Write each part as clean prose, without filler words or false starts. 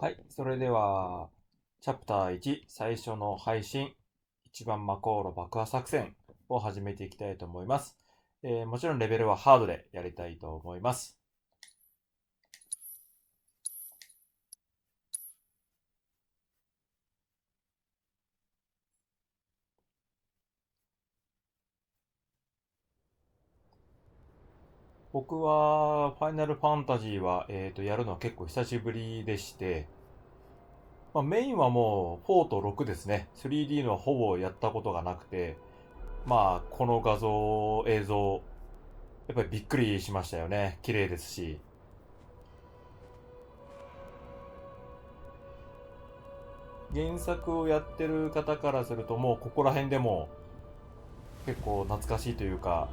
はい、それでは、チャプター1、最初の配信、一番魔航路爆破作戦を始めていきたいと思います。もちろんレベルはハードでやりたいと思います。僕は、ファイナルファンタジーは、やるのは結構久しぶりでして、メインはもう4と6ですね。3D のはほぼやったことがなくて、この画像、映像、やっぱりびっくりしましたよね。綺麗ですし。原作をやってる方からするともうここら辺でも結構懐かしいというか、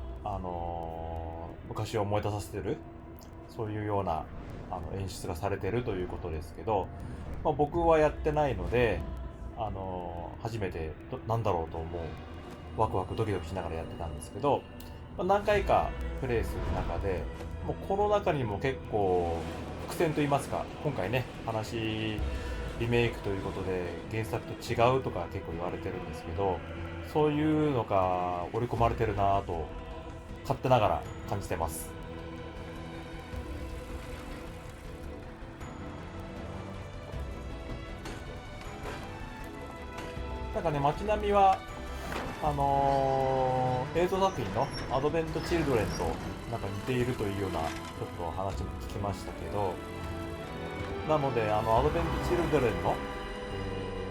昔を思い出させてるそういうような演出がされてるということですけど、僕はやってないので、初めてなんだろうと思うワクワクドキドキしながらやってたんですけど、何回かプレイする中でもうこの中にも結構伏線といいますか、今回ねリメイクということで原作と違うとか結構言われてるんですけど、そういうのが織り込まれてるなぁと勝手ながら感じてます。なんかね、街並みは映像作品のアドベント・チルドレンとなんか似ているというようなちょっと話も聞きましたけど、なのでアドベント・チルドレンの、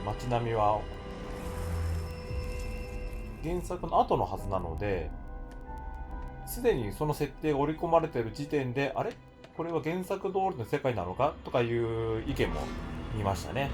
街並みは原作の後のはずなので、すでにその設定が織り込まれている時点で、あれこれは原作通りの世界なのかとかいう意見も見ましたね。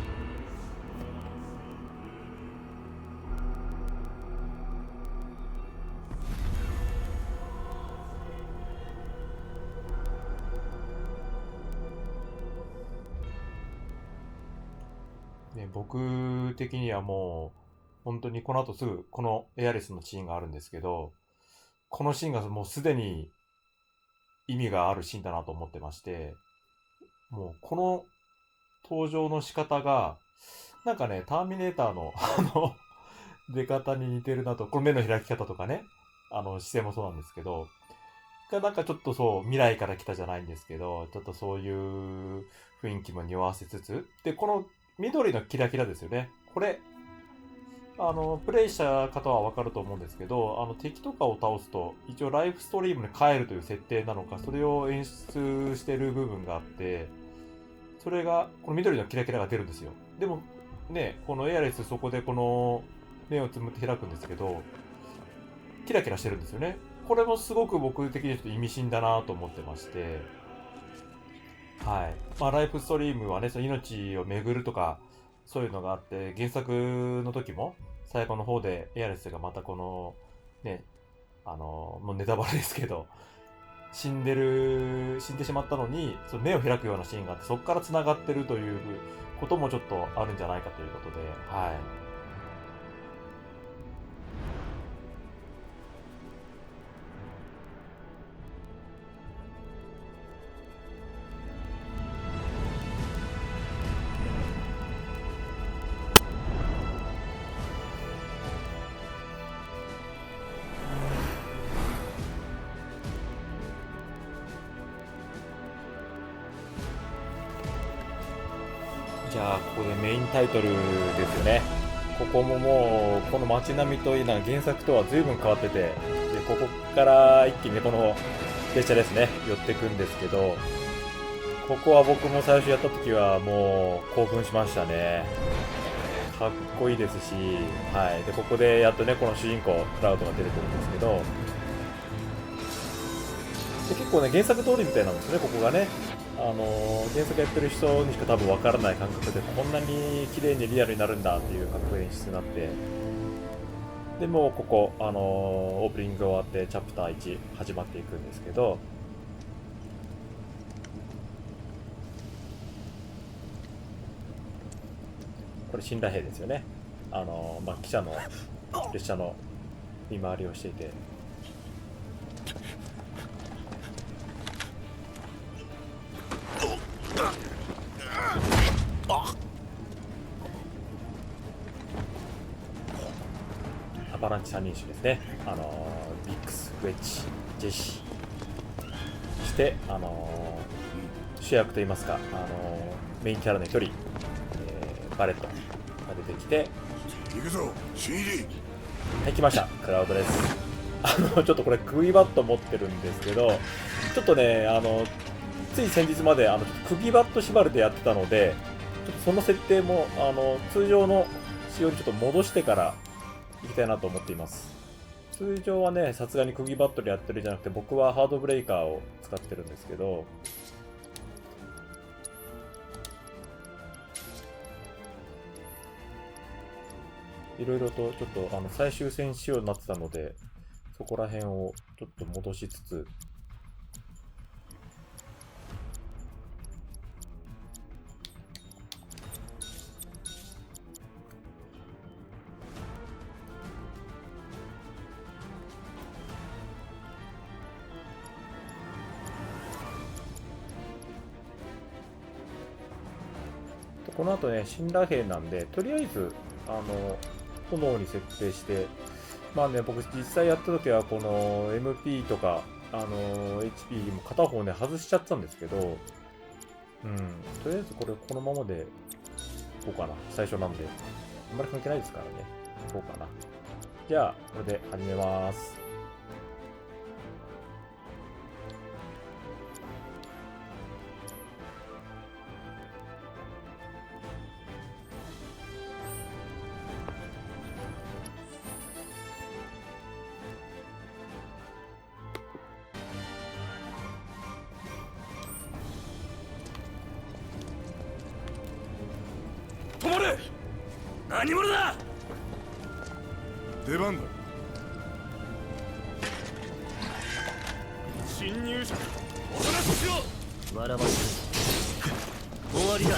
ね、僕的にはもう、本当にこの後すぐこのエアレスのシーンがあるんですけど、このシーンがもうすでに意味があるシーンだなと思ってまして、もうこの登場の仕方が、なんかね、ターミネーターの出方に似てるなと、この目の開き方とかね、姿勢もそうなんですけど、がなんかちょっとそう、未来から来たじゃないんですけど、ちょっとそういう雰囲気も匂わせつつ、で、この緑のキラキラですよね。これ、プレイした方はわかると思うんですけど、敵とかを倒すと、一応ライフストリームに帰るという設定なのか、それを演出してる部分があって、それが、この緑のキラキラが出るんですよ。でも、ね、このエアレスそこでこの目をつむって開くんですけど、キラキラしてるんですよね。これもすごく僕的にちょっと意味深だなと思ってまして、はい。ライフストリームはね、その命を巡るとか、そういうのがあって、原作の時も、最後の方でエアレスがまたこの、ね、もうネタバレですけど、死んでしまったのに、その目を開くようなシーンがあって、そこから繋がってるということもちょっとあるんじゃないかということで、はい。じゃあ、ここでメインタイトルですよね。ここももう、この街並みといいな、原作とは随分変わってて、で、ここから一気にこの列車ですね、寄ってくんですけど、ここは僕も最初やった時はもう興奮しましたね。かっこいいですし、はい。で、ここでやっとね、この主人公、クラウドが出てくるんですけど、で結構ね、原作通りみたいなんですね、ここがね。原作やってる人にしか多分わからない感覚で、こんなに綺麗にリアルになるんだっていうかっこいい演出になって、でもうここ、オープニングが終わってチャプター1始まっていくんですけど、これ信頼兵ですよね。汽車の列車の見回りをしていて、ランチ3人種ですね。ビックス、ウェッジ、ジェシー。して、主役といいますか、メインキャラの1人、バレットが出てきて、行くぞ、新入り。はい、来ました。クラウドです。ちょっとこれ、釘バット持ってるんですけど、ちょっとね、つい先日まで、釘バット縛りでやってたので、ちょっとその設定も、通常の仕様にちょっと戻してから行きたいなと思っています。通常はね、さすがに釘バットでやってるじゃなくて、僕はハードブレイカーを使ってるんですけど、いろいろとちょっと最終戦仕様になってたので、そこら辺をちょっと戻しつつ、この後ね、辛羅兵なんで、とりあえず、炎に設定して、まあね、僕実際やった時は、この MP とか、HP も片方ね、外しちゃったんですけど、とりあえずこれ、このままで、こうかな。最初なんで、あんまり関係ないですからね。こうかな。じゃあ、これで始めます。止まれ。何者だ。出番だ。侵入者、おとなしくしろ。笑わせる。終わりだ。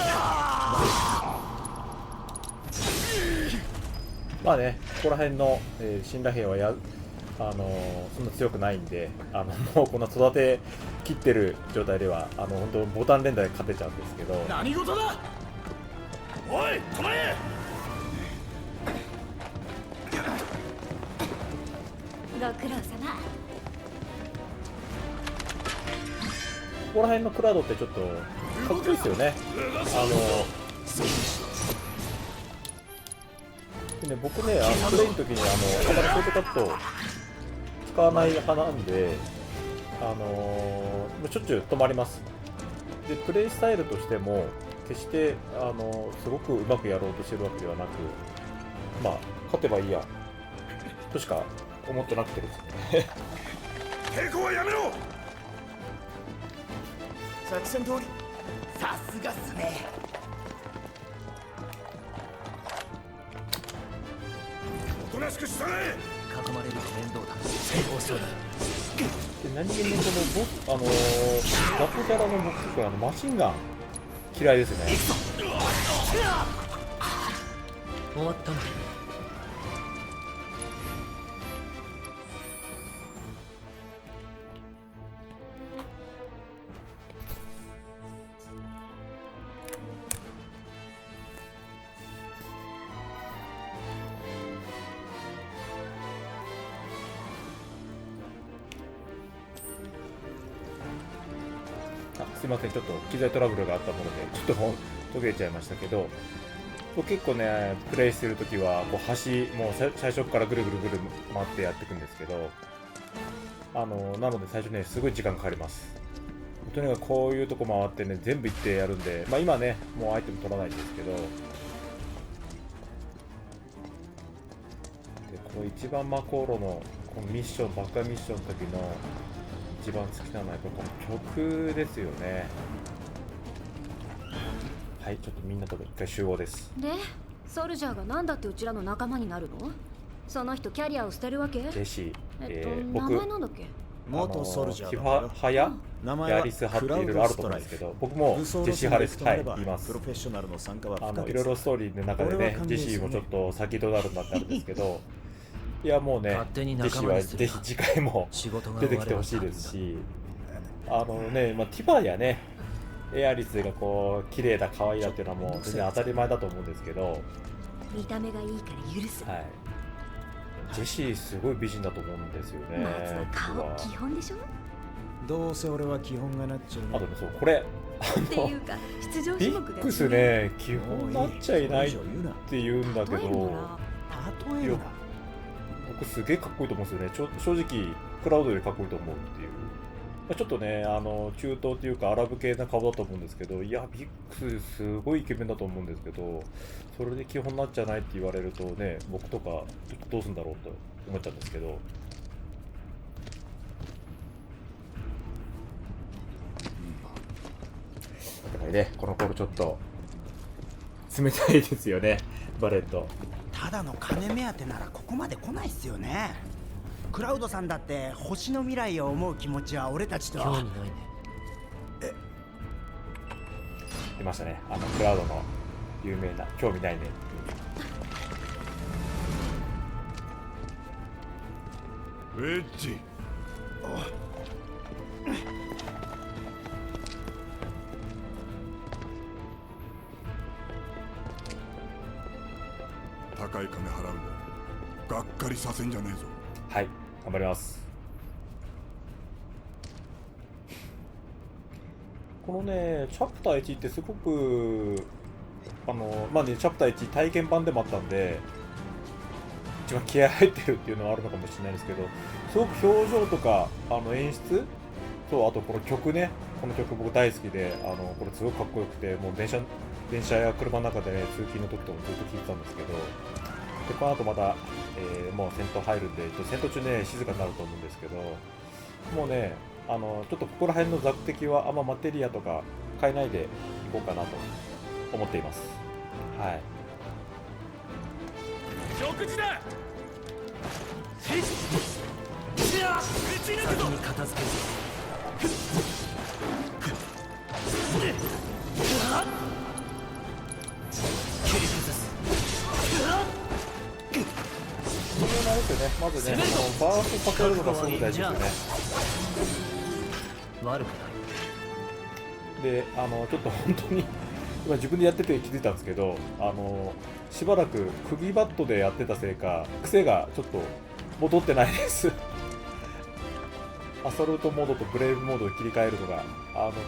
まあね、ここら辺の、辛羅兵はそんな強くないんで、もうこんな育て切ってる状態では、本当ボタン連打で勝てちゃうんですけど。何事だ。おい、止まれ。ご苦労様。ここら辺のクラウドってちょっとかっこいいですよね。でね、僕ね、プレイの時にあまりショートカット使わない派なんで、しょっちゅう止まります。で、プレイスタイルとしても、決してすごくうまくやろうとしてるわけではなく、まあ、勝てばいいやとしか思ってなくてですね。抵抗はやめろ。作戦通り。さすがっすね。おとなしくしたれ。囲まれると面倒だ。成功そうだ。で何気にこのガプキャラの僕はマシンガン嫌いですね。終わったな。すいません、ちょっと機材トラブルがあったもので、ちょっともう途切れちゃいましたけど、僕結構ね、プレイしてるときは、こうもう最初からぐるぐるぐる回ってやっていくんですけど、なので最初ね、すごい時間かかります。とにかくこういうとこ回ってね、全部行ってやるんで、まあ今ね、もうアイテム取らないんですけど、でこの一番マコーロのこのミッション、爆破ミッションの時の一番好きなのはやっぱこの曲ですよね。はい、ちょっとみんなと一回集合です。で、ソルジャーがなんだってうちらの仲間になるの？その人キャリアを捨てるわけ？ジェシー、名前なんだっけ？元ソルジャーキだファや名前はヤリス派っていろいろあると思うんですけど、僕もジェシー派です。はい、言います。プロフェッショナルの参加は不可欠だ。いろいろストーリーの中でね、ジェシーもちょっと先となるんだってあるんですけど、いやもうね、ジェシーはぜひ次回も出てきてほしいですし、まあ、ティファやね、エアリスがこう綺麗だ可愛いだっていうのはもう全然当たり前だと思うんですけど、見た目がいいから許す。はい。ジェシーすごい美人だと思うんですよね。松の顔僕は基本でしょ。どうせ俺は基本がなっちゃうあとね、そうこれっていうか出場ビ種目でックスね基本なっちゃいないっ言うなて言うんだけど、例えるな僕すげえかっこいいと思うんですよね。正直クラウドよりかっこいいと思うっていう。ちょっとね、中東っていうかアラブ系な顔だと思うんですけど、いや、ビックスすごいイケメンだと思うんですけど、それで基本になっちゃないって言われるとね、僕とかちょっとどうするんだろうと思っちゃうんですけど。だからね、この頃ちょっと冷たいですよね、バレット。ただの金目当てならここまで来ないっすよね。クラウドさんだって星の未来を思う気持ちは俺たちと興味は。ないね。出ましたね、クラウドの有名な興味ないね。ウェッジ。高い金払うんだ。がっかりさせんじゃねえぞ。はい、頑張ります。このね、チャプター1ってすごく、まあね、チャプター1体験版でもあったんで、一番気合入ってるっていうのはあるのかもしれないですけど、すごく表情とか、演出と、あとこの曲ね、この曲僕大好きで、これすごくかっこよくて、もう電車や車の中でね、通勤の時とかもずっと聴いてたんですけど、でこの後また、もう戦闘入るんで、戦闘中ね、静かになると思うんですけど、もうね、ちょっとここら辺の雑敵はあんまマテリアとか変えないでいこうかなと思っています。はい。食事だ。先に片付ける。切り崩す。これなんですよね、まずね、バーストさせるのがすごく大事ですよね。悪くない。で、ちょっと本当に今自分でやってて気づいたんですけど、しばらく釘バットでやってたせいか、癖がちょっと戻ってないです。アサルトモードとブレイブモードを切り替えるのが、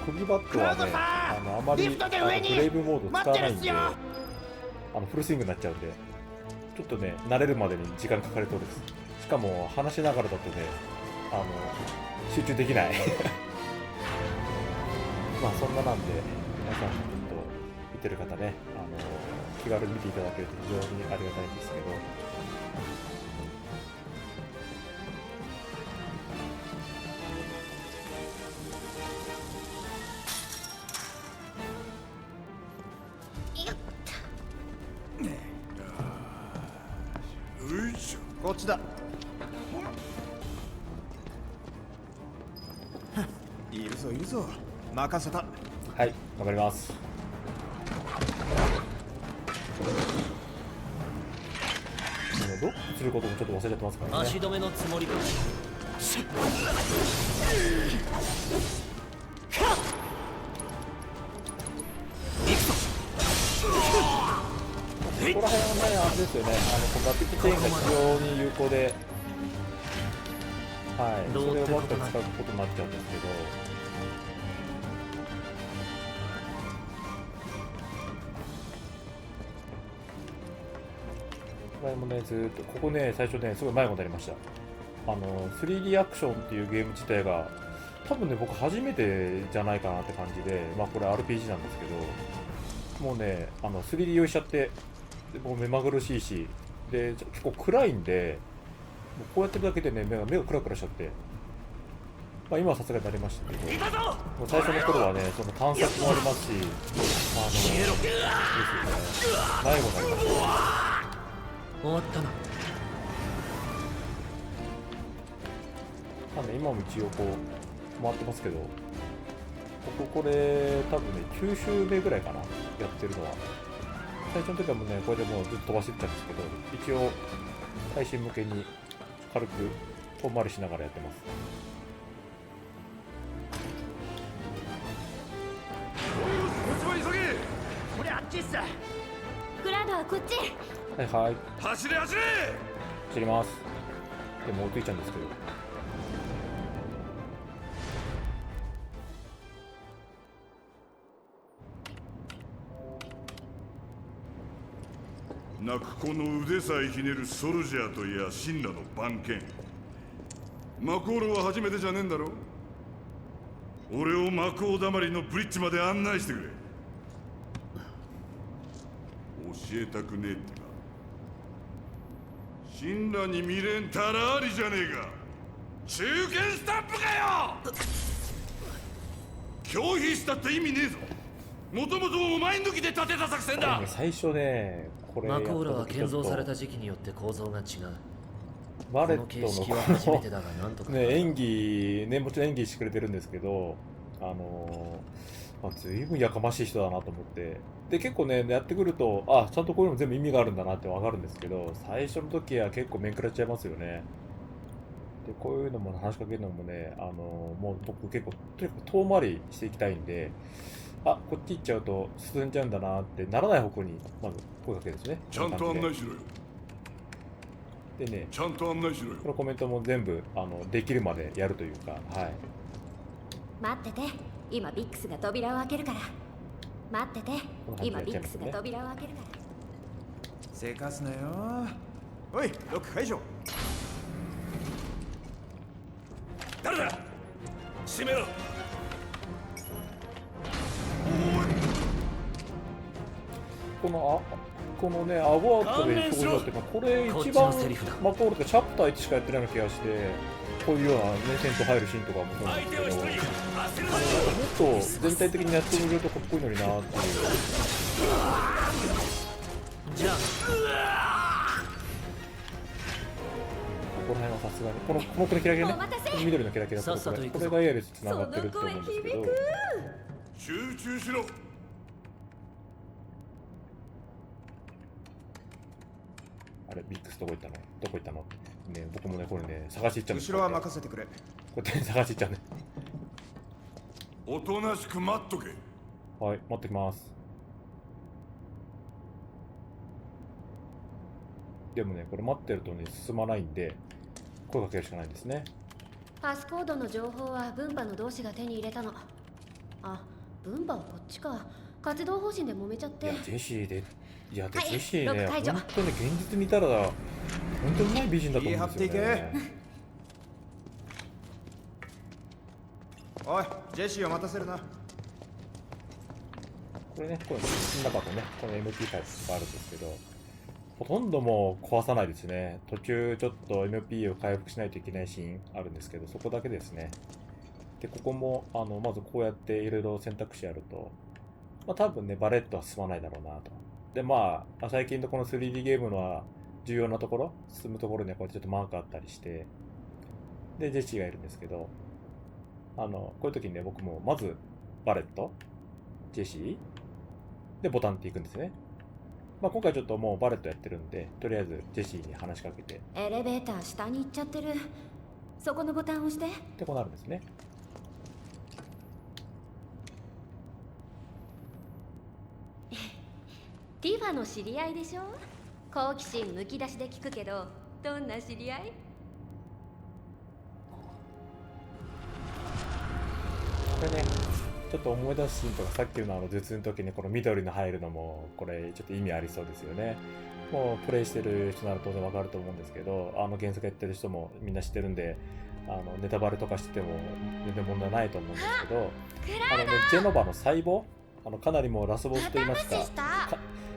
釘バットはね、あまりリフトで上にブレイブモード使わないんで、待ってるっすよフルスイングになっちゃうんで、ちょっとね、慣れるまでに時間かかりそうです。しかも、話しながらだとね、集中できない。まあ、そんななんで、皆さんちょっと見てる方ね、気軽に見ていただけると非常にありがたいんですけど、よいしょ。こっちだ。いるぞいるぞ。任せた。はい、頑張ります。ドックすることもちょっと忘れちゃってますからね。足止めのつもりか。ここら辺はね、あれですよね、このラピッドチェーンが非常に有効で、はい、それをばっかり使うことになっちゃうんですけど、これもね、ずーっと、ここね、最初ね、すごい迷子になりました。3D アクションっていうゲーム自体が、多分ね、僕初めてじゃないかなって感じで、まあこれ RPG なんですけど、もうね、3D 用意しちゃって、でもう目まぐるしいし、で、結構暗いんで、もうこうやってるだけでね、目がクラクラしちゃって、まあ今はさすがになりましたけど、もう最初の頃はね、その探索もありますし、ですよね、迷子になりました。終わったな。まあね、今も一応こう、回ってますけど、これ、多分ね、9周目ぐらいかな、やってるのは。最初の時はもうね、これでもうずっと飛ばしていったんですけど、一応、配信向けに軽く、こんまりしながらやってます。こっちも急げ。これあっちっす。クラウドはこっち。はいはい、走れ走れ。走ります。でも追いついちゃうんですけど。泣く子の腕さえひねるソルジャーといや神羅の番犬。マコールは初めてじゃねえんだろ。俺をマコーだまりのブリッジまで案内してくれ。教えたくねえってか。神羅に未練たらありじゃねえか。中堅スタンプかよ。拒否したって意味ねえぞ。もともとお前抜きで立てた作戦だ。最初ね、これマコールは建造された時期によって構造が違う。バレッこの形ト式は初めてだがなんとかの、ね、演技ね、もちろん演技してくれてるんですけど、随分やかましい人だなと思って、で結構ねやってくると、あ、ちゃんとこういうのも全部意味があるんだなってわかるんですけど、最初の時は結構面食らっちゃいますよね。でこういうのも話しかけるのもね、もう僕結構とにかく遠回りしていきたいんで、あ、こっち行っちゃうと進んじゃうんだなってならない方向にまず声かけるんですね。ちゃんと案内しろよ。でね、ちゃんと案内しろよ。このコメントも全部できるまでやるというか、はい。待ってて、今ビックスが扉を開けるから。待ってて、今ビックスが扉を開けるから。せかすなよ。おい、ロック解除。誰だ。閉めろ。このね、アゴアットで表情っていうか、これこっち一番のセリフだマコールってチャプター1しかやってないような気がして、こういうようなね、戦闘入るシーンとかもそうなん相手をですけど、一人焦るな。もっと全体的にやってみるとかっこいいのになっていう。じゃあここら辺はさすがに、このキラキラね、お待たせこの緑のキラキラとさっさと行くぞこれがエアレスつながってるって思うんですけど、集中しろ。あれ、ビックスどこ行ったのどこ行ったのね、僕もね、これね、探し行っちゃうんです後ろはこ任せてくれ。うやって探し行っちゃうね。おとなしく待っとけ。はい、持ってきます。でもね、これ待ってるとね、進まないんで、声かけるしかないんですね。パスコードの情報は分派の同志が手に入れたの。あ、分派はこっちか。活動方針で揉めちゃっていや、。ジェシーで、いや、ではいジェシーね、ロック解除本当に現実見たら、本当にうまい美人だと思うんですよ気張ってね。おい、ジェシーを待たせるな。これね、これ中とね、この MP タイプがあるんですけど、ほとんどもう壊さないですね。途中ちょっと MP を回復しないといけないシーンあるんですけど、そこだけですね。で、ここも、まずこうやっていろいろ選択肢あると、まあ多分ね、バレットは進まないだろうなと。で、まあ、最近のこの 3D ゲームのは重要なところ、進むところにはこうやってちょっとマークあったりして、で、ジェシーがいるんですけど、こういう時にね、僕もまずバレット、ジェシー、で、ボタンっていくんですね。まあ今回ちょっともうバレットやってるんで、とりあえずジェシーに話しかけて、エレベーター下に行っちゃってる。そこのボタンを押して。で、こうなるんですね。ティファの知り合いでしょ。好奇心むき出しで聞くけど、どんな知り合い？これね、ちょっと思い出すシーンとか、さっきの頭痛の時にこの緑の入るのも、これちょっと意味ありそうですよね。もうプレイしてる人なら当然わかると思うんですけど、原作やってる人もみんな知ってるんで、ネタバレとかしてても全然問題ないと思うんですけど、ジェノバの細胞、かなりもうラスボスといいますか、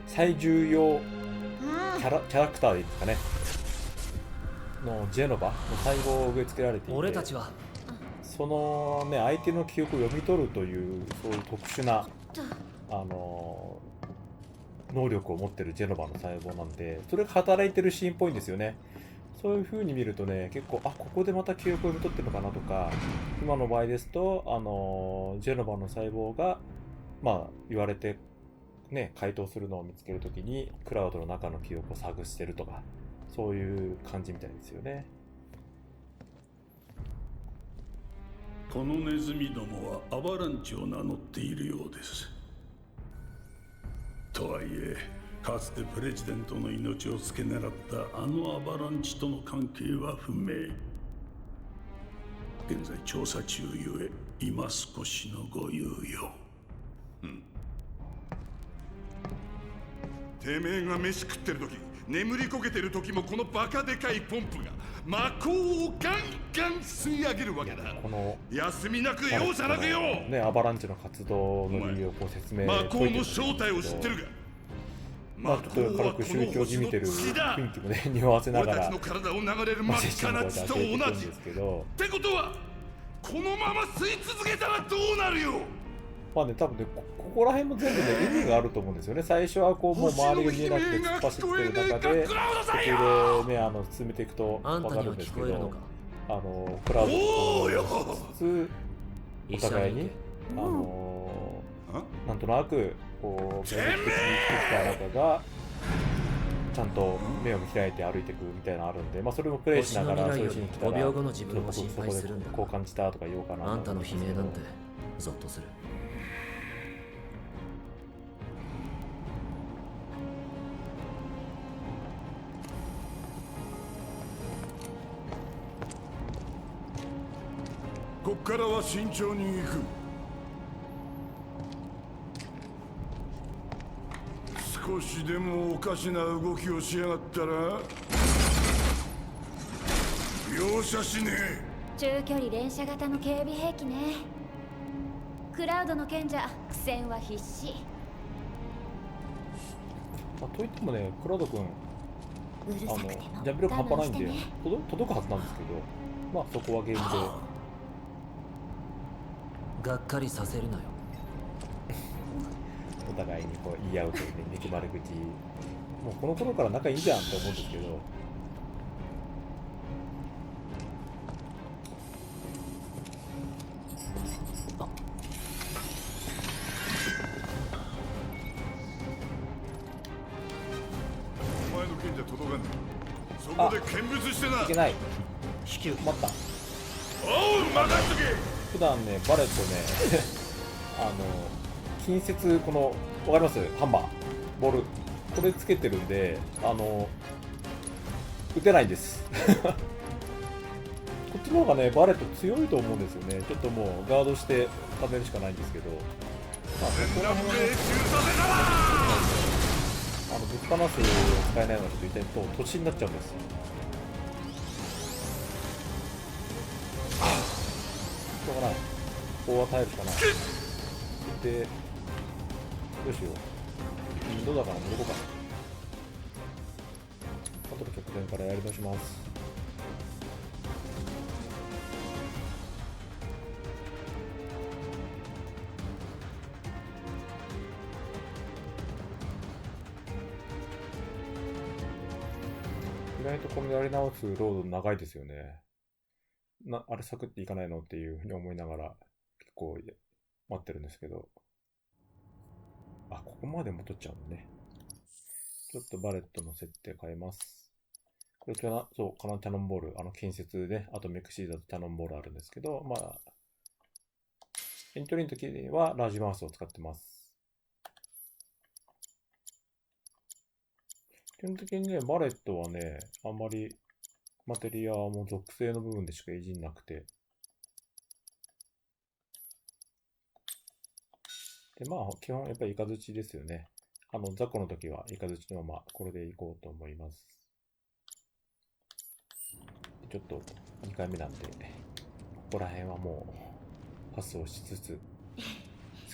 最重要キャラクターでいいですかね、のジェノバの細胞を植え付けられていて、俺たちはそのね、相手の記憶を読み取るという、そういう特殊な、能力を持ってるジェノバの細胞なんで、それが働いてるシーンっぽいんですよね。そういう風に見るとね、結構、あ、ここでまた記憶を読み取ってるのかなとか、今の場合ですと、ジェノバの細胞が、まあ、言われて、ね、回答するのを見つけるときに、クラウドの中の記憶を探してるとか、そういう感じみたいですよね。このネズミどもはアバランチを名乗っているようです。とはいえかつてプレジデントの命を付け狙ったあのアバランチとの関係は不明。現在調査中ゆえ今少しのご猶予。てめえが飯食ってる時、眠りこけてる時もこのバカでかいポンプが魔鋼をガンガン吸い上げるわけだ。この休みなく容赦なくよ。ね、アバランチの活動の理由をこう説明魔鋼の正体を知ってるが、まあちょっと軽く宗教じみてる雰囲気もね匂わせながら俺たちの体を流れる真っ赤な血と同じ。ってことはこのまま吸い続けたらどうなるよ。まあね、多分ね、ここら辺も全部ね、意味があると思うんですよね。最初はこう、もう周りが見えなくて突っ走ってる中で、途中でね、進めていくと分かるんですけど、クラウドとしつつ、お互いに、なんとなく、こう、現実的に生きてきた中が、ちゃんと目を開いて歩いていくみたいなのあるんで、まあそれもプレイしながら、そういうシーン来たら、 5秒後の自分を心配するんだ。こう感じたとか言おうかな。あんたの悲鳴なんてゾッとする。こっからは慎重に行く。少しでもおかしな動きをしやがったら容赦しねえ。中距離連射型の警備兵器ね。クラウドの賢者、苦戦は必至。まあ、といってもね、クラウド君、うるさくてもジャンプ力半端ないんで、我慢してね。届くはずなんですけど、まあそこはゲームで。がっかりさせるなよ。お互いにこう言い合うというね、肉丸口、もうこの頃から仲いいんじゃんって思うんですけど、お前の賢者届かんねえ。そこで見物してな。いけない、引き受け待った。おう任しとけ。普段ね、バレットね、近接、この、わかります？ハンマー、ボール、これつけてるんで、打てないんです。こっちの方がね、バレット強いと思うんですよね。ちょっともうガードして食べるしかないんですけど、まあ、そこら辺はね、ぶっ放す使えないのがちょっと痛いと、突進になっちゃうんです。しょうがない。ここは耐えるしかない。で、どうしよう。インドだから戻ろうか。後で直前からやり直します。意外とこのやり直すロード長いですよね。あれサクっていかないのっていうふうに思いながら結構待ってるんですけど。あ、ここまで戻っちゃうのね。ちょっとバレットの設定変えます。これそう、このキャノンボール、近接で、あとメクシーダとキャノンボールあるんですけど、まあ、エントリーの時はラージマウスを使ってます。基本的にね、バレットはね、あんまりマテリアも属性の部分でしかいじんなくて。で、まあ、基本やっぱりイカズチですよね。ザコの時はイカズチのままこれでいこうと思います。ちょっと2回目なんで、ここら辺はもうパスをしつつ、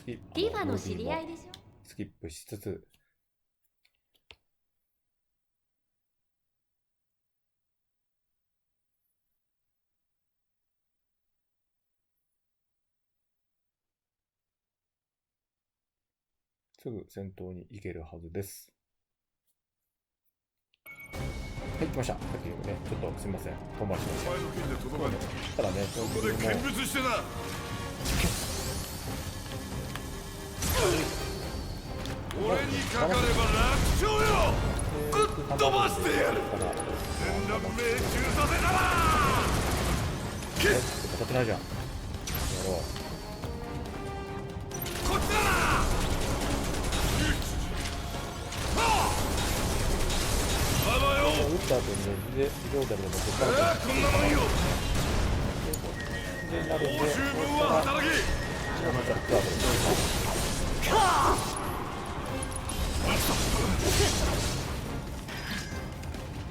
ティファの知り合いでしょ。スキップしつつ、すぐ先頭に行けるはずです。はい、来ました。さっきね、ちょっとすみません。遠回ししました。お前の剣で届かねえ。ただね、そこで見物してな。俺にかかれば楽勝よ。ぶっ飛ばしてやる。全乱命中させたら。当たってないじゃん。やろう。こっちだな。でローダルでもここからこんなもんよでなるんで、報酬分は働けまたクワード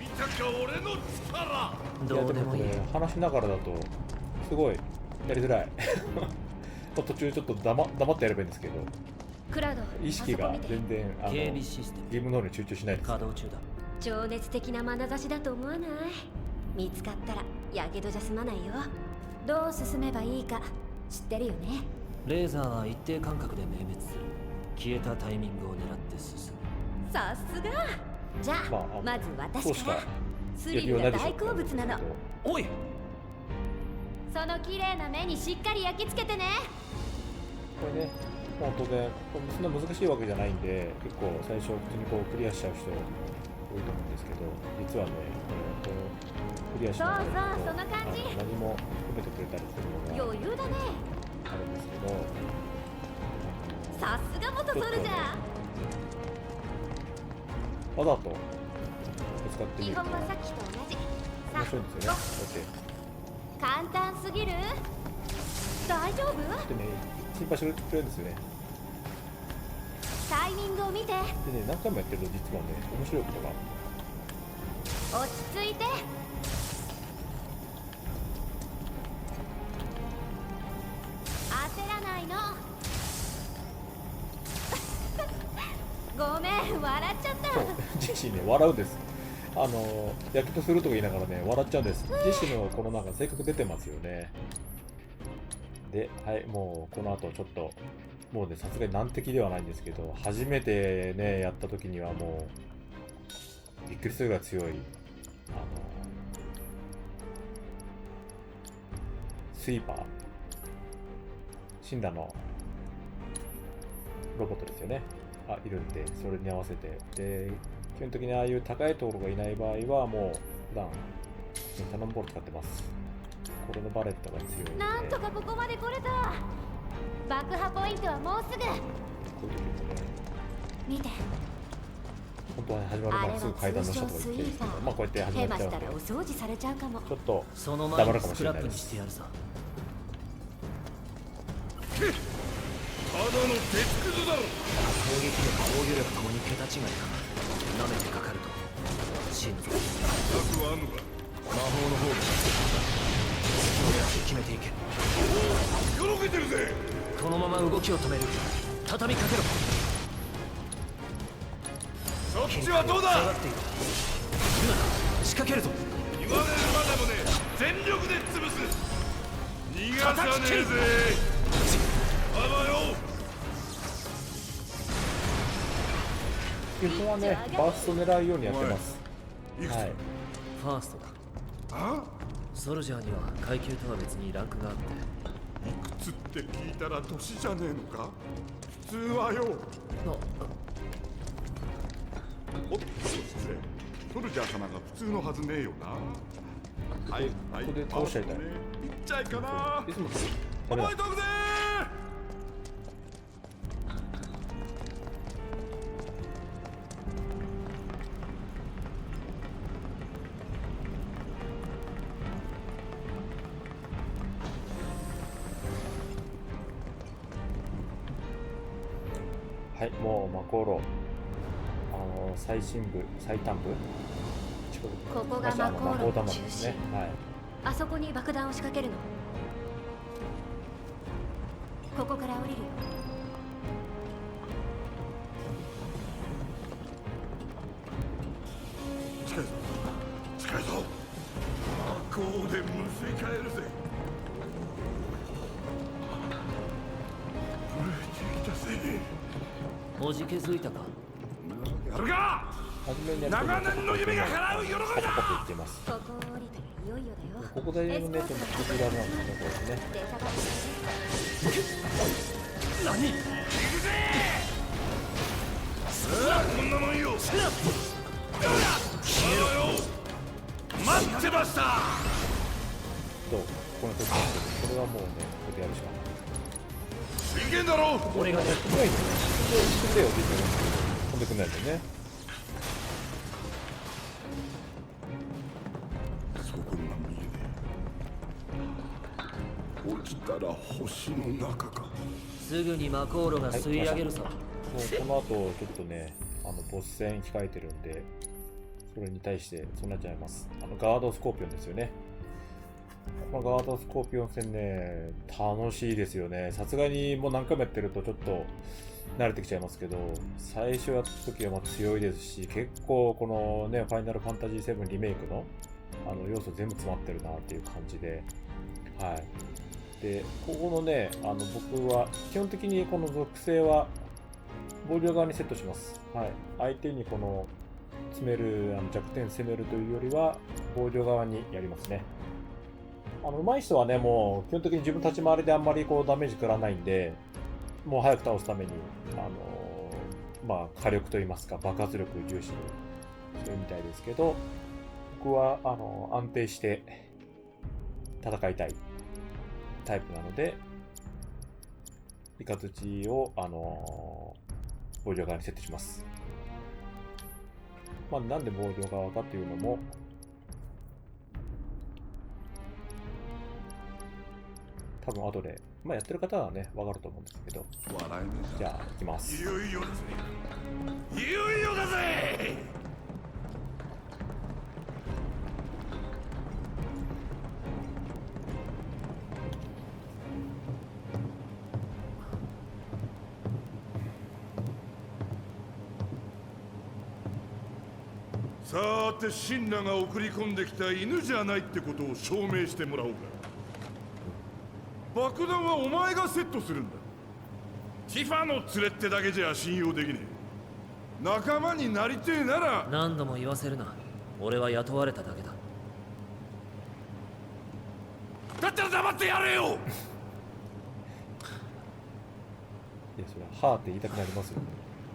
見たか俺の力どうでもいい。話しながらだとすごいやりづらい途中ちょっと黙ってやればいいんですけど、クラウド、意識が全然警備システゲームの方に集中しないです。ム稼働中だ。情熱的な眼差しだと思わない？見つかったらやけどじゃ済まないよ。どう進めばいいか知ってるよね？レーザーは一定間隔で明滅する。消えたタイミングを狙って進む。さすが。じゃあ、まずそうしか私から。スやリルが大りようないでしょ好物なの。おい。その綺麗な目にしっかり焼き付けてね。これね、もう当然そんな難しいわけじゃないんで、結構最初普通にこうクリアしちゃう人多いと思うんですけど、実はね、クリアしながらそうそうそんな感じ何も含めてくれたりするのが余裕だね。あるんですけど、さすが元ソルジャわざと使ってみるとー。基本はさっきと同じ。面白いんですよね。こうやって簡単すぎる？大丈夫？でね、心配してくれるんですよね。タイミングを見て。でね、何回もやってると実はね、面白いことが落ち着いて。焦らないの。ごめん、笑っちゃった。ジェシーね、笑うんです。やけどするとか言いながらね、笑っちゃうんです。ジェシーのこのなんか性格出てますよね。で、はい、もうこの後ちょっと、もうね、さすがに難敵ではないんですけど、初めてね、やった時にはもう、びっくりするぐらい強い、スイーパー、シンラのロボットですよね。いるんで、それに合わせて。で、基本的にああいう高いところがいない場合は、もう普段、キャノンボール使ってます。これのバレットが強いので、なんとかここまで来れた。爆破ポイントはもうすぐ。こういう時もね、見て。本当はね、始まる前にすぐ階段の下とか行ってるんですけど、まあこうやって始ヘまっちゃうんで、マしたらお掃除されちゃうかも。ちょっとその前黙るにスかもしれないですクラップにしてやるさ。ただの鉄くずだろ攻撃力防御力ともに桁違いか。舐めてかかると死ぬぞ。策はあんのか魔法の方がどうやって決めていけ。よろけてるぜこのまま動きを止める。畳みかけろ。そっちはどうだ下がっている。今だ仕掛けるぞ。言われるまでもね全力で潰す逃がさねえぜあばよ基本はね、バースト狙うようにやってます。いくつはい。ファーストだ。あソルジャーには階級とは別にランクがあって。いくつって聞いたら年じゃねえのか普通はよおっと失礼ソルジャー様が普通のはずねえよなはいはいここで倒しちゃいたいいっちゃいかないつもダメだ覚えとくぜはい、もうマコーロ、最深部、最短部、ここがマコーロの中心ですね。はい。あそこに爆弾を仕掛けるの。ここから降りるよ。近いぞ近いぞこうでむすい返るぜこれできたぜおじけづいたか。やるか初めにやると長年の夢が叶う喜びパクパクだ言ってます。ここを降りたらいよいよだよ。ここでね、ちょっとクジラなんですね、これですね。出下がって何。行くぜさあこんなもんよ消えろよ待ってましたと、この時これはもうね、ここでやるしかない。真剣だろ俺がやる。すごいね。飛んでよって言って飛んでくんないんだよね。星の中か。すぐにマコーロが吸い上げるさ。もうこの後ちょっとね、ボス戦控えてるんで、それに対してそうなっちゃいます。ガードスコーピオンですよね。このガードスコーピオン戦ね、楽しいですよね。さすがにもう何回もやってるとちょっと慣れてきちゃいますけど、最初やった時はまあ強いですし、結構このね、ファイナルファンタジー7リメイクの要素全部詰まってるなっていう感じで、はい。で、ここのね、僕は基本的にこの属性は防御側にセットします。はい。相手にこの詰める、弱点攻めるというよりは防御側にやりますね。上手い人はね、もう基本的に自分立ち回りであんまりこうダメージ食らわないんで、もう早く倒すために、まあ火力といいますか爆発力重視にするみたいですけど、僕は安定して戦いたいタイプなので、イカズチを防御側にセットします。まあ、なんで防御側かというのも、多分後で、まあ、やってる方はね、わかると思うんですけど、笑えねえな。じゃあ、いきます。いよいよだぜ。いよいよだぜ。さーて、シンナが送り込んできた犬じゃないってことを証明してもらおうか。爆弾はお前がセットするんだ。ティファの連れってだけじゃ信用できねえ。仲間になりてえなら。何度も言わせるな。俺は雇われただけだ。だったら黙ってやれよ。いや、それは、はーって言いたくなりますよね。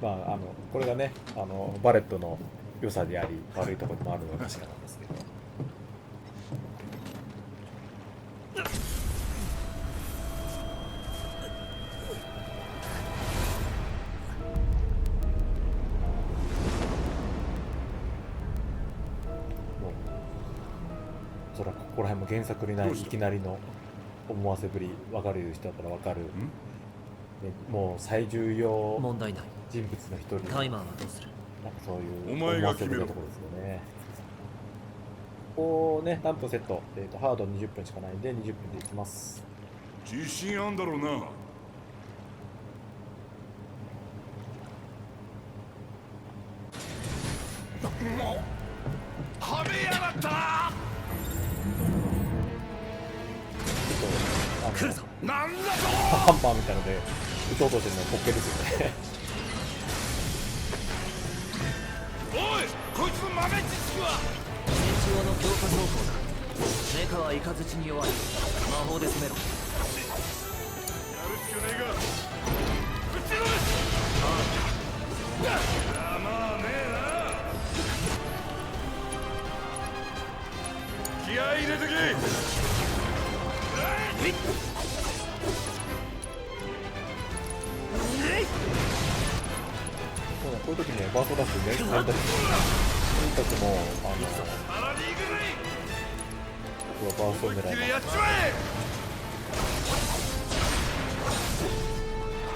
まあ、これがね、バレットの良さであり、悪いところでもあるのは確かなんですけど。おそらくここら辺も原作にないいきなりの思わせぶり、分かる人だったら分かる、ね、もう最重要問題ない。人物の一人、タイマーはどうする？なんかそういうお前が決めろ思わせぶりなところですよね。こうね、何分セット、ハード20分しかないんで20分でいきます。自信あんだろうな。はめやがったな。ちょっと来るぞ。なんだと。ハンマーみたいので撃とうとしてるのは滑稽ですよね。おい、こいつの豆知識は。戦場の強化装甲だ。メカはイカズチに弱い。魔法で攻めろ。やるしかねえが。ぶちのめす。まあねえな。気合い入れてけ。そうだ、こういう時ね、バーストダッシュね、やったりとにかくもう、さらに行くね。僕はバーストを狙います。やっちまえ。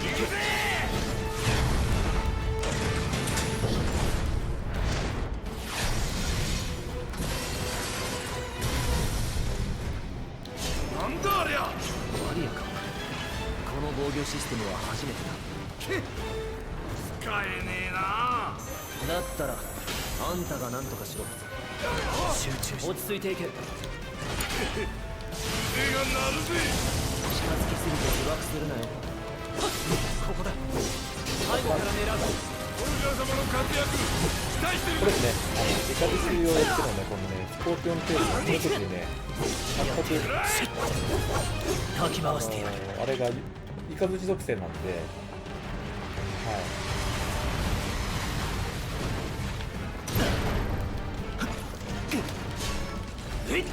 行くぜ。なんだありゃ。ワリアか。この防御システムは初めてだ。使えねえな。だったらあんたが何とかしろ。集中し、落ち着いていけ。腕が鳴るぜ。近づきすぎて自爆するなよ。ここだ。背後から狙う。オルガー様の活躍期待してる。これですね、イカズチをやってるのね、このね、スコーピオンテールのこの時にね、かき回してやる。あれがイカズチ属性なんで、はい。そういう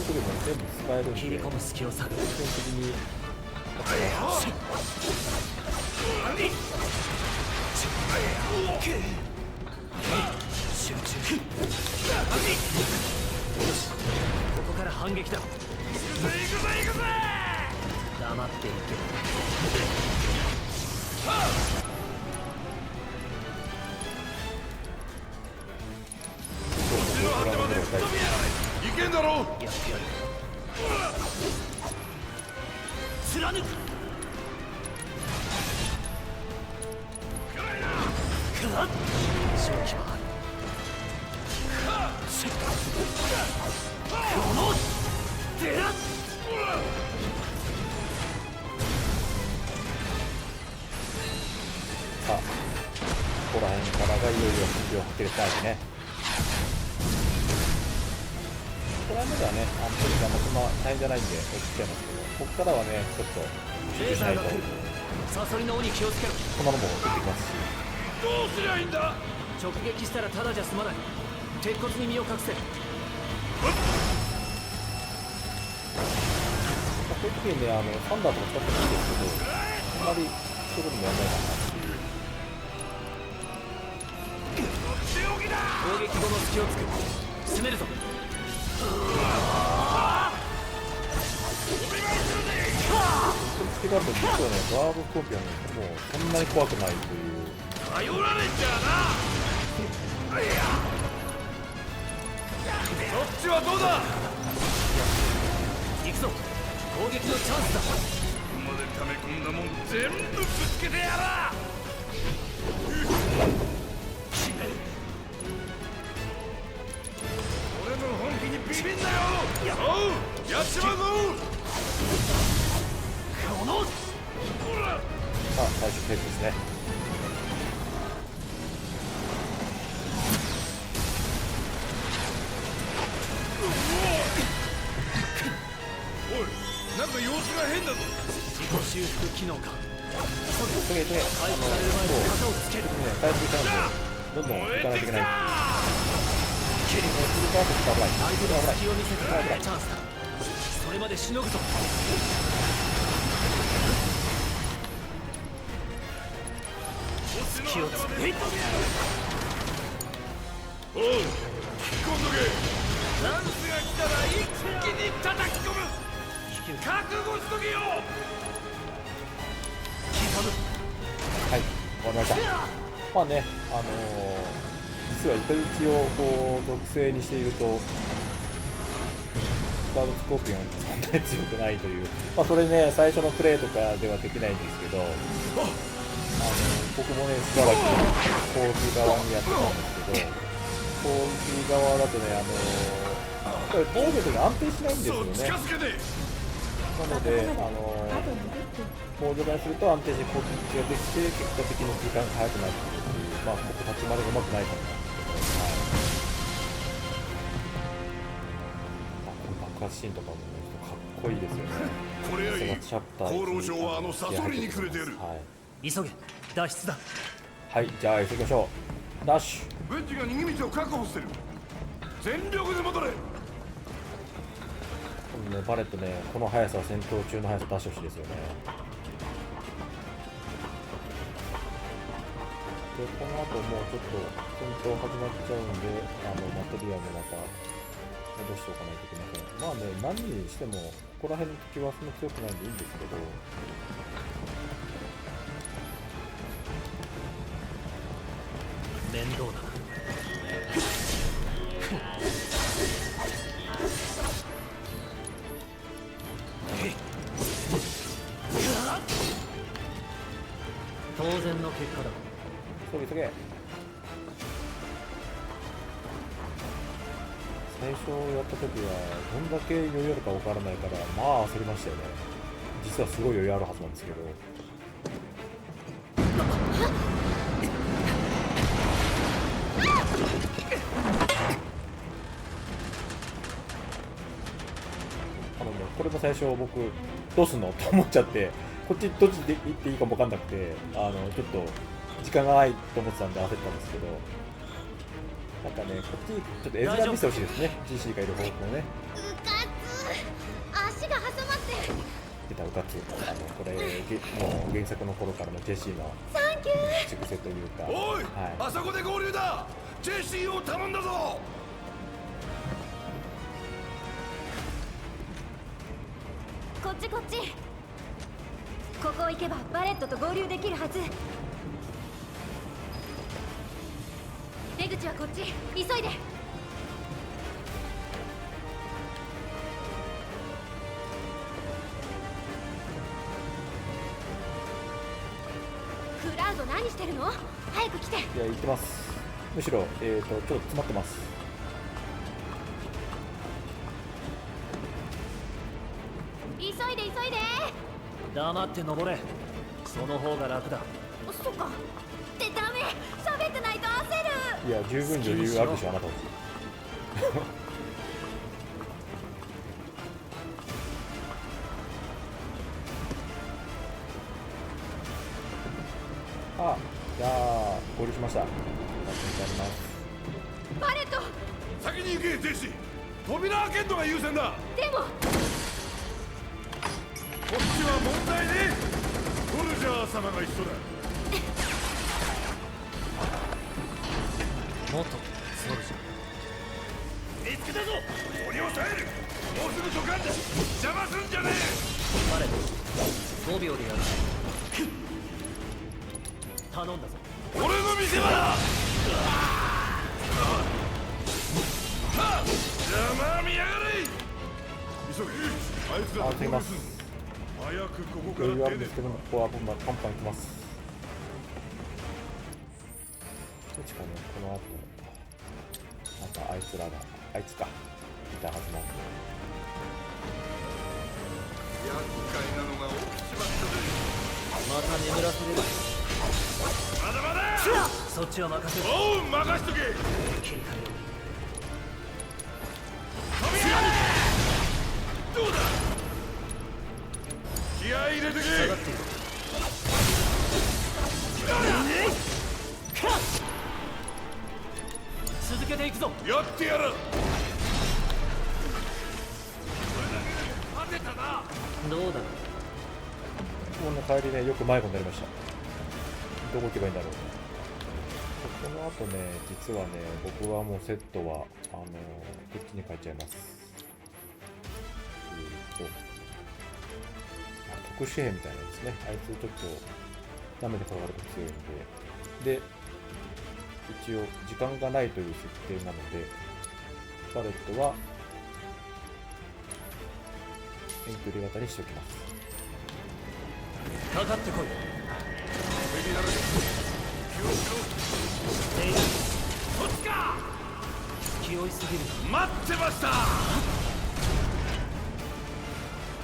時も全部使えるんで、切り込む隙を探る。基本的に集中。よし、ここから反撃だ。黙っていけ。いけんだろ。やってやる。貫く。勝機はある。この出らさあ、ここら辺からがいよいよ本領を発揮したいですね。ここら辺まではね、距離がそんな大変じゃないんで落ちちゃいますけど、ここからはね、ちょっと集中しないと、サソリの尾に気をつけろ。こんなのも出てきますし、どうすりゃいいんだ。直撃したらただじゃ済まない。鉄骨に身を隠せ。こういう時にね、サンダーとか使ってもいいですけど、あんまりそういうこともやらないかなっていう。攻撃後の隙をつく。攻めるぞ。つけがあると実はね、ガードスコーピオンもうそんなに怖くないという。頼られちゃな。そっちはどうだ。行くぞ。攻撃のチャンスだ。ここまで溜め込んだもん全部ぶつけてやら。俺の本気にビビんなよ。おう、やっちまうぞ。このさあ、最初フェーズですね。おい、なんか様子が変だぞ。自己修復機能か。急げ急げ、回復される前に型をつける。回復したので、どんどん行かないといけない。切り替えると危ない。相手の危ない。隙を見せてくれるチャンスだ。それまでしのぐぞ。隙をつく。おう、引き込んどけ。チャンスが来たら一気に叩き込む。覚悟しとけよ。はい、終わりました。まあね、実はイカをこう属性にしていると、ガードスコーピオンそんなに強くないという、まあそれね、最初のプレイとかではできないんですけど、僕もね、しばらく攻撃側にやってたんですけど、攻撃側だとね、やっぱり防御とか安定しないんですよね。近づけて。なので、防御側にすると安定して攻撃ができて、結果的に時間が速くなってくるという、まあ僕立ち回りがうまくないからなんですけど、この爆発シーンとかもね、かっこいいですよね。これよりチャプター厚労省はサソリにくれてやる。はい、急げ。脱出だ。はい、じゃあ急ぎましょう。ダッシュ。ベンジが逃げ道を確保してる。全力で戻れ。このね、バレットね、この速さは戦闘中の速さ出してほしいですよね。で、この後もうちょっと戦闘始まっちゃうんで、マテリアルまた戻しておかないといけません。まあね、何にしても、ここら辺の敵はそんな強くないんでいいんですけど、面倒だ。当然の結果だ。急げ急げ。最初やった時はどんだけ余裕あるか分からないから、まあ焦りましたよね。実はすごい余裕あるはずなんですけど。これも最初僕どうすんのと思っちゃって、こっちどっちで行っていいかも分かんなくて、ちょっと時間がないと思ってたんで焦ったんですけど、なんかね、こっちちょっと絵面見せてほしいですね。 GC がいる方向ね。うかつ、足が挟まって出たうかつ、これもう原作の頃からのジェシーのサンキュー。口癖というか、おい、はい、あそこで合流だ。ジェシーを頼んだぞ。こっちこっち。ここを行けばバレットと合流できるはず。出口はこっち、急いで。クラウド何してるの？早く来て。いや、行ってます。むしろ、ちょっと詰まってます。急いで急いで。黙って登れ。その方が楽だ。そっか。ってダメ。喋ってないと焦る。いや、十分余裕あるでしょ、あなたたち。あ、じゃあ合流しました。あります。バレット。先に行けジェシー。扉開けんのが優先だ。でもこっちは問題ね。ソルジャー様が一緒だ。もっとソルジャー。見つけたぞ。鬼を抑える。もうすぐドカンだ。邪魔すんじゃねバレット5秒でやる。頼んだぞ。え。俺の見せ場だ。邪魔見やがれ。急げ。あいつらあ、すいません。早くここか余裕あら出て。るんですけども、ここはパンパン行きます。確かね、この後、なんかあいつらが、あいつか、いたはずなんで。厄介なのが起きちまったぜ。また眠らせれる。まだまだ。そっちは任せる。おう、任しとけ。切り替えよどうだ。気合い入れてけ。う。下がっている。続けていくぞ。やってやる。どうだ。この帰りね、よく迷子になりました。どこ行けばいいんだろう。この後ね、実はね、僕はもうセットは、こっちに変えちゃいます。特殊兵みたいなですね。あいつちょっと、舐めてかかると強いので。で、一応、時間がないという設定なので、バレットは、遠距離型にしておきます。かかってこい。敵だらけ。気をしろ。そっちか。気負いすぎる。待ってました。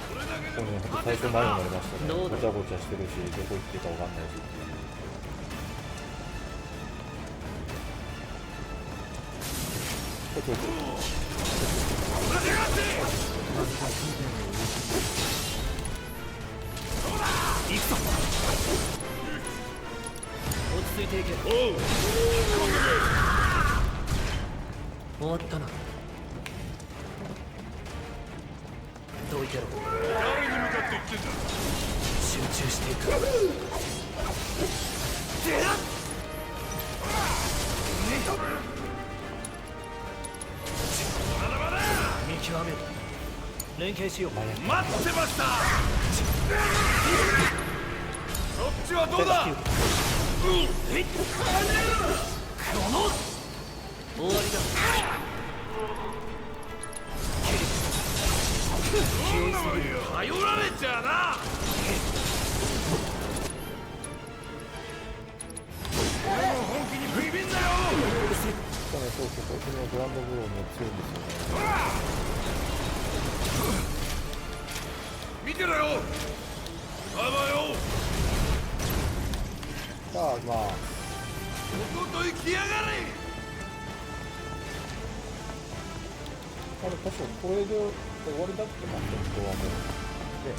これね、ほんと最初迷子になりましたね。どうだごちゃごちゃしてるし、どこ行っていいかわかんないし。こっちこっち。行くぞ。落ち着いていけ。おう。終わったな。どいてろ。誰に向かって言ってんだ。集中していく。まだまだ。見極める。連携しよう。待ってました。そっちはどうだ。終わりだ。頼られちゃな。俺も本気にビビんなよ。そうね、そうそう、こっちのグランドブローも強いんですよね。見てろよ。あばよ。さあ、まあ、とこといきやがれ。確かこれで終わりだってな、本当はもう。で、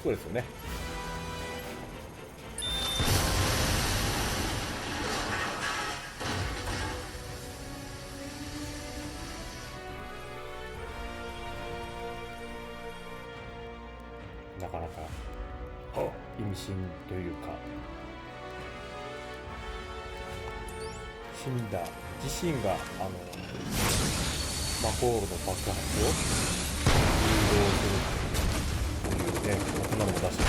そうですよね。なかなか意味深というか、シ死んだ自身がマコールの爆発を誘導するっていうね、そんなのも出してる。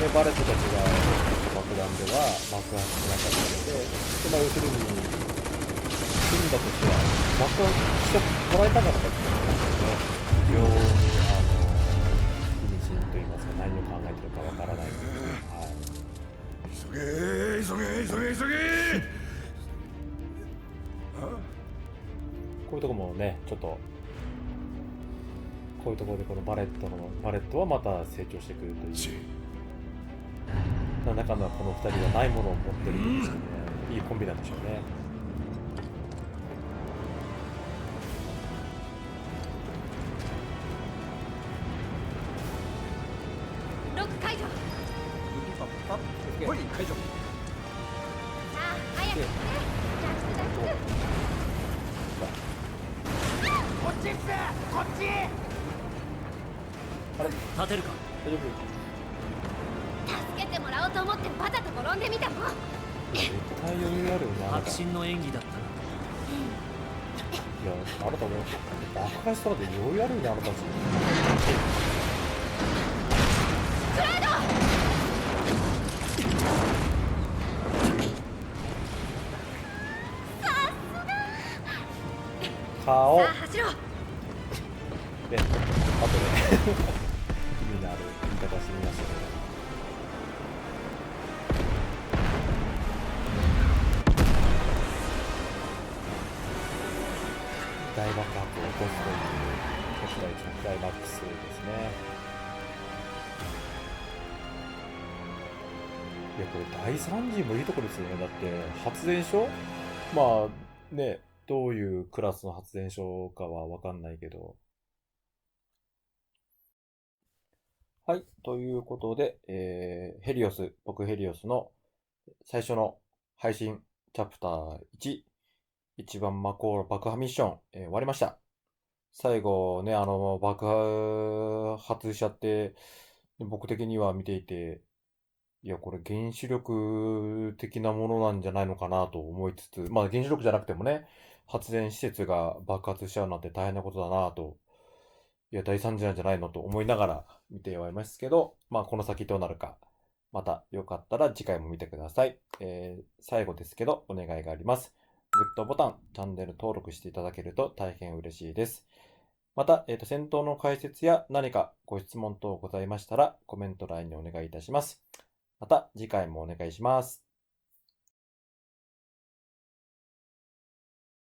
で、バレットたちが爆弾では爆発しなかったので、要するに死んだとしては爆発してもらいたかったっていうのがね、非常に意味深と言いますか、何を考えてるかわからない。はい。急げ急げ急げ急げ。こういうとこもね、ちょっとこういうところでこのバレットはまた成長してくるという。なんだかんだこの2人はないものを持ってるんですよね。いいコンビなんでしょうね。ロック解除。ほい解除。さあ早くね。脱出。こっちっすこっち。あれ立てるか。大丈夫？助けてもらおうと思ってバタと転んでみたもん。絶対余裕あるよね、あなた。迫真の演技だったな。いや、あなたも爆破したらで余裕あるよね、あなたたち。クラウド。顔さあ走ろう。で、後で意味のある言い方してみましたけど。大爆発を起こすという世界一のクライマックスですね。いや、これ大惨事もいいところですよね。だって発電所、まあね、どういうクラスの発電所かはわかんないけど。はい、ということで、僕ヘリオスの最初の配信チャプター1、一番マコール爆破ミッション、終わりました。最後ね、爆発しちゃって、僕的には見ていて、いや、これ原子力的なものなんじゃないのかなと思いつつ、まあ原子力じゃなくてもね、発電施設が爆発しちゃうなんて大変なことだなと、いや、大惨事なんじゃないのと思いながら見てはいますけど、まあこの先どうなるか、またよかったら次回も見てください。最後ですけど、お願いがあります。グッドボタン、チャンネル登録していただけると大変嬉しいです。また、戦闘の解説や何かご質問等ございましたら、コメント欄にお願いいたします。また次回もお願いします。